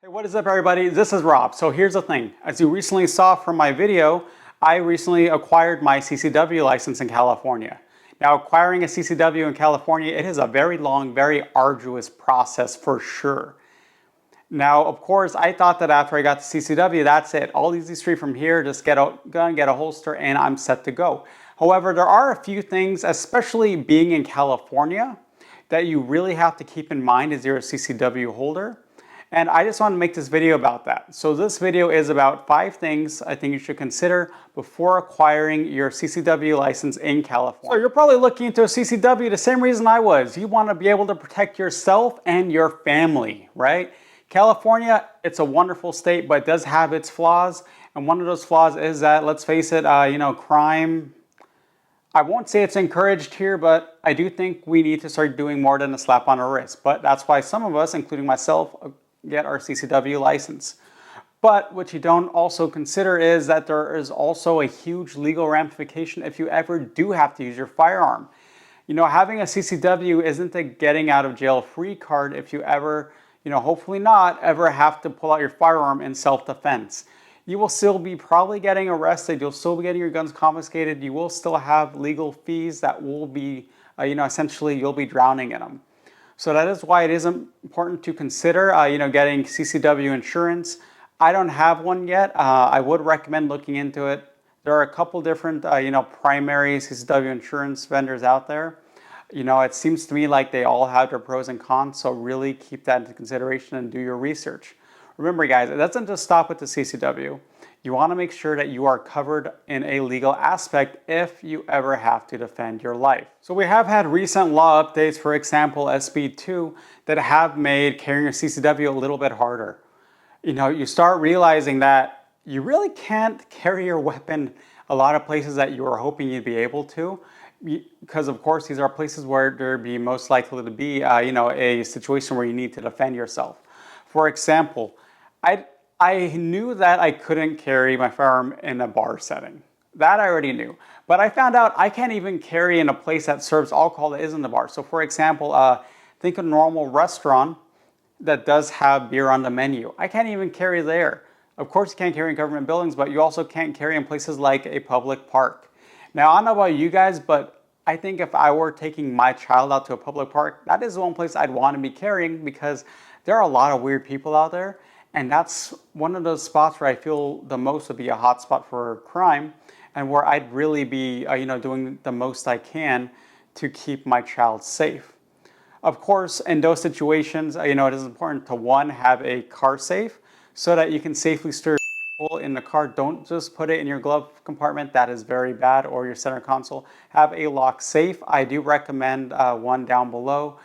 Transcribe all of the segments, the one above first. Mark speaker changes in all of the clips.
Speaker 1: Hey, what is up everybody? This is Rob. So here's the thing. As you recently saw from my video, I recently acquired my CCW license in California. Now acquiring a CCW in California, it is a very long, very arduous process for sure. Now, of course, I thought that after I got the CCW, that's it. All easy street from here, just go and get a holster and I'm set to go. However, there are a few things, especially being in California, that you really have to keep in mind as you're a CCW holder. And I just want to make this video about that. So this video is about 5 things I think you should consider before acquiring your CCW license in California. So you're probably looking into a CCW the same reason I was. You want to be able to protect yourself and your family, right? California, it's a wonderful state, but it does have its flaws. And one of those flaws is that, let's face it, crime. I won't say it's encouraged here, but I do think we need to start doing more than a slap on the wrist. But that's why some of us, including myself, get our CCW license. But what you don't also consider is that there is also a huge legal ramification if you ever do have to use your firearm. You know, having a CCW isn't a getting out of jail free card if you ever, hopefully not, ever have to pull out your firearm in self-defense. You will still be probably getting arrested, you'll still be getting your guns confiscated, you will still have legal fees that will be, essentially you'll be drowning in them. So that is why it is important to consider, getting CCW insurance. I don't have one yet. I would recommend looking into it. There are a couple different, primary CCW insurance vendors out there. It seems to me like they all have their pros and cons, so really keep that into consideration and do your research. Remember guys, it doesn't just stop with the CCW. You want to make sure that you are covered in a legal aspect if you ever have to defend your life. So we have had recent law updates, for example, SB 2, that have made carrying a CCW a little bit harder. You start realizing that you really can't carry your weapon a lot of places that you were hoping you'd be able to, because of course these are places where there'd be most likely to be, a situation where you need to defend yourself. For example, I knew that I couldn't carry my firearm in a bar setting. That I already knew. But I found out I can't even carry in a place that serves alcohol that isn't a bar. So for example, think of a normal restaurant that does have beer on the menu. I can't even carry there. Of course you can't carry in government buildings, but you also can't carry in places like a public park. Now I don't know about you guys, but I think if I were taking my child out to a public park, that is the one place I'd want to be carrying because there are a lot of weird people out there. And that's one of those spots where I feel the most would be a hot spot for crime and where I'd really be, doing the most I can to keep my child safe. Of course, in those situations, it is important to, one, have a car safe so that you can safely store in the car. Don't just put it in your glove compartment. That is very bad, or your center console. Have a lock safe. I do recommend one down below.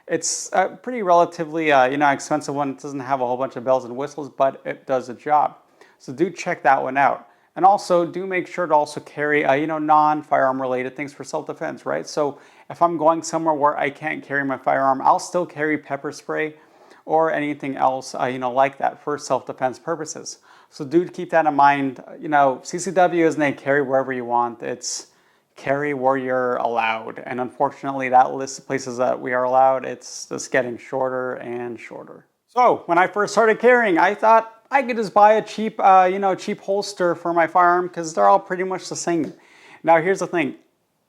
Speaker 1: It's a pretty relatively, expensive one. It doesn't have a whole bunch of bells and whistles, but it does the job. So do check that one out. And also do make sure to also carry, non-firearm related things for self-defense, right? So if I'm going somewhere where I can't carry my firearm, I'll still carry pepper spray or anything else, like that for self-defense purposes. So do keep that in mind. CCW isn't a carry wherever you want. It's carry where you're allowed. And unfortunately, that list of places that we are allowed, it's just getting shorter and shorter. So when I first started carrying, I thought I could just buy a cheap, cheap holster for my firearm because they're all pretty much the same. Now here's the thing.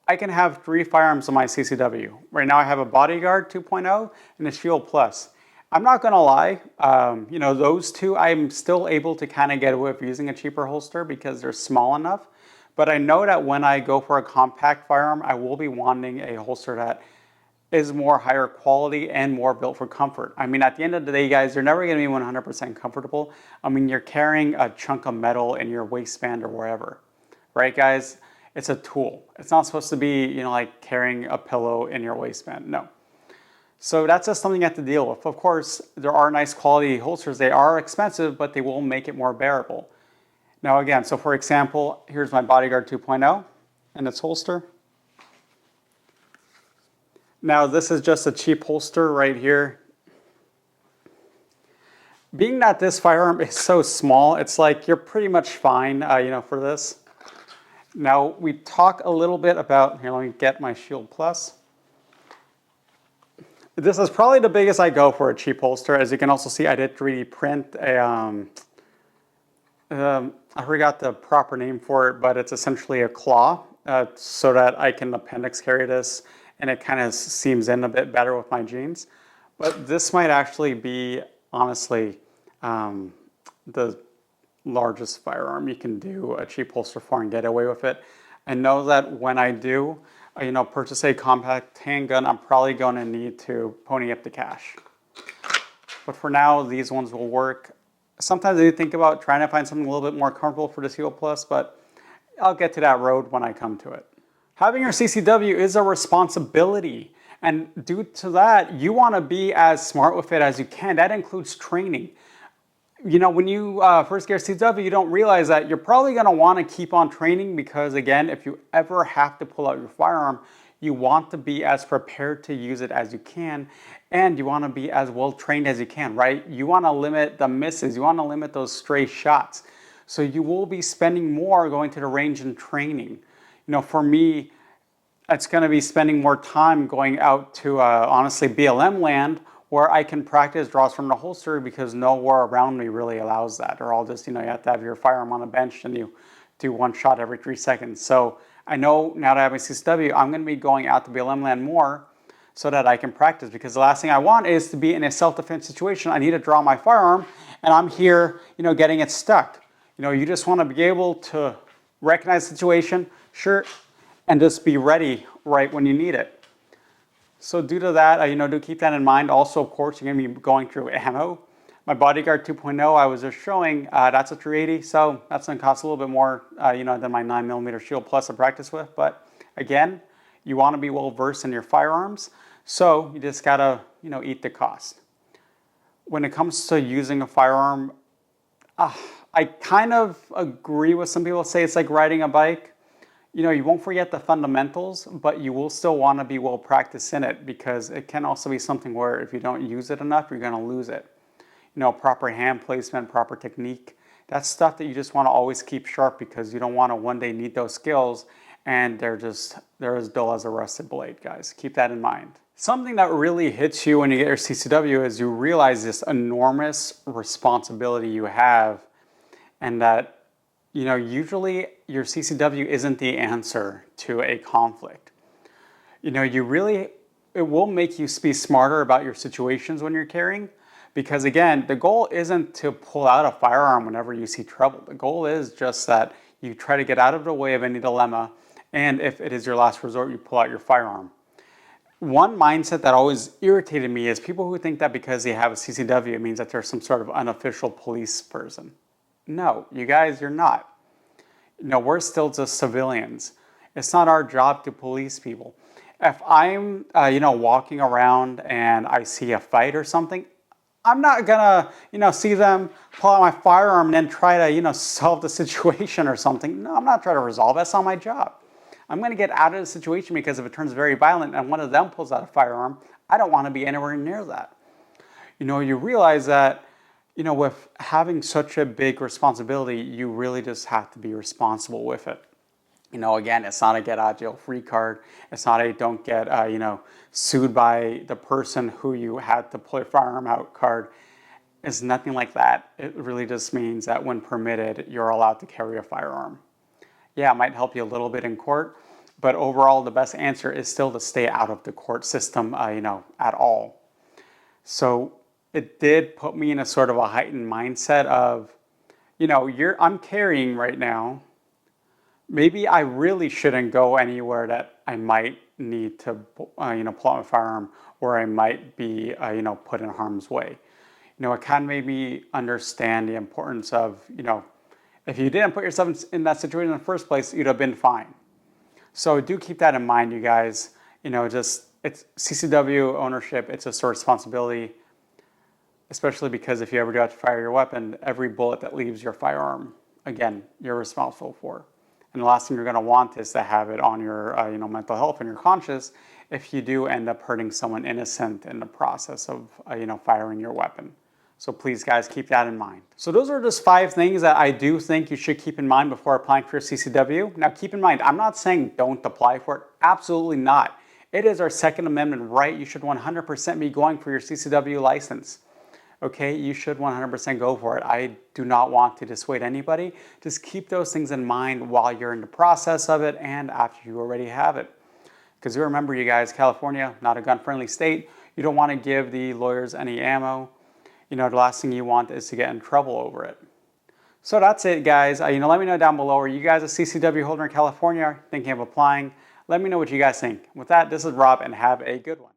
Speaker 1: I can have 3 firearms on my CCW. Right now I have a Bodyguard 2.0 and a Shield Plus. I'm not gonna lie, those two I'm still able to kind of get away with using a cheaper holster because they're small enough. But I know that when I go for a compact firearm, I will be wanting a holster that is more higher quality and more built for comfort. I mean, at the end of the day, guys, you're never gonna be 100% comfortable. I mean, you're carrying a chunk of metal in your waistband or wherever, right, guys? It's a tool. It's not supposed to be, like carrying a pillow in your waistband, no. So that's just something you have to deal with. Of course, there are nice quality holsters. They are expensive, but they will make it more bearable. Now again, so for example, here's my Bodyguard 2.0 and its holster. Now this is just a cheap holster right here. Being that this firearm is so small, it's like you're pretty much fine, for this. Now we talk a little bit about, here let me get my Shield Plus. This is probably the biggest I go for a cheap holster. As you can also see, I did 3D print a, I forgot the proper name for it, but it's essentially a claw so that I can appendix carry this and it kind of seams in a bit better with my jeans. But this might actually be, honestly, the largest firearm you can do a cheap holster for and get away with it. I know that when I do, purchase a compact handgun, I'm probably going to need to pony up the cash. But for now, these ones will work. Sometimes I do think about trying to find something a little bit more comfortable for the Steel Plus, but I'll get to that road when I come to it. Having your CCW is a responsibility. And due to that, you want to be as smart with it as you can. That includes training. When you first get your CCW, you don't realize that you're probably going to want to keep on training because, again, if you ever have to pull out your firearm, you want to be as prepared to use it as you can, and you want to be as well trained as you can, right? You want to limit the misses. You want to limit those stray shots. So you will be spending more going to the range and training. For me, it's going to be spending more time going out to, honestly, BLM land where I can practice draws from the holster because nowhere around me really allows that. Or I'll just, you have to have your firearm on a bench and you do one shot every 3 seconds. So I know now that I have my CCW, I'm going to be going out to BLM land more so that I can practice, because the last thing I want is to be in a self-defense situation. I need to draw my firearm and I'm here, getting it stuck. You just want to be able to recognize the situation, sure, and just be ready right when you need it. So due to that, do keep that in mind. Also, of course, you're going to be going through ammo. My Bodyguard 2.0, I was just showing, that's a 380, so that's going to cost a little bit more, than my 9mm Shield Plus to practice with. But again, you want to be well versed in your firearms, so you just got to, eat the cost. When it comes to using a firearm, I kind of agree with some people say it's like riding a bike. You won't forget the fundamentals, but you will still want to be well practiced in it, because it can also be something where if you don't use it enough, you're going to lose it. Proper hand placement, proper technique. That's stuff that you just want to always keep sharp, because you don't want to one day need those skills and they're as dull as a rusted blade, guys. Keep that in mind. Something that really hits you when you get your CCW is you realize this enormous responsibility you have, and that usually your CCW isn't the answer to a conflict. It will make you be smarter about your situations when you're carrying, because again, the goal isn't to pull out a firearm whenever you see trouble. The goal is just that you try to get out of the way of any dilemma, and if it is your last resort, you pull out your firearm. One mindset that always irritated me is people who think that because they have a CCW, it means that they're some sort of unofficial police person. No, you guys, you're not. We're still just civilians. It's not our job to police people. If I'm, walking around and I see a fight or something, I'm not gonna, see them pull out my firearm and then try to, solve the situation or something. No, I'm not trying to resolve. That's not my job. I'm gonna get out of the situation, because if it turns very violent and one of them pulls out a firearm, I don't want to be anywhere near that. You realize that, with having such a big responsibility, you really just have to be responsible with it. Again, it's not a get out of jail free card. It's not a don't get, sued by the person who you had to pull your firearm out card. It's nothing like that. It really just means that when permitted, you're allowed to carry a firearm. Yeah, it might help you a little bit in court, but overall, the best answer is still to stay out of the court system, at all. So it did put me in a sort of a heightened mindset of, I'm carrying right now. Maybe I really shouldn't go anywhere that I might need to, pull out my firearm, or I might be, put in harm's way. It kind of made me understand the importance of, if you didn't put yourself in that situation in the first place, you'd have been fine. So do keep that in mind, you guys. It's CCW ownership. It's a sort of responsibility, especially because if you ever do have to fire your weapon, every bullet that leaves your firearm, again, you're responsible for. And the last thing you're going to want is to have it on your, mental health and your conscience if you do end up hurting someone innocent in the process of, firing your weapon. So please, guys, keep that in mind. So those are just 5 things that I do think you should keep in mind before applying for your CCW. Now, keep in mind, I'm not saying don't apply for it. Absolutely not. It is our Second Amendment right. You should 100% be going for your CCW license. Okay, you should 100% go for it. I do not want to dissuade anybody. Just keep those things in mind while you're in the process of it and after you already have it. Because you remember, you guys, California, not a gun-friendly state. You don't want to give the lawyers any ammo. The last thing you want is to get in trouble over it. So that's it, guys. Let me know down below. Are you guys a CCW holder in California thinking of applying? Let me know what you guys think. With that, this is Rob, and have a good one.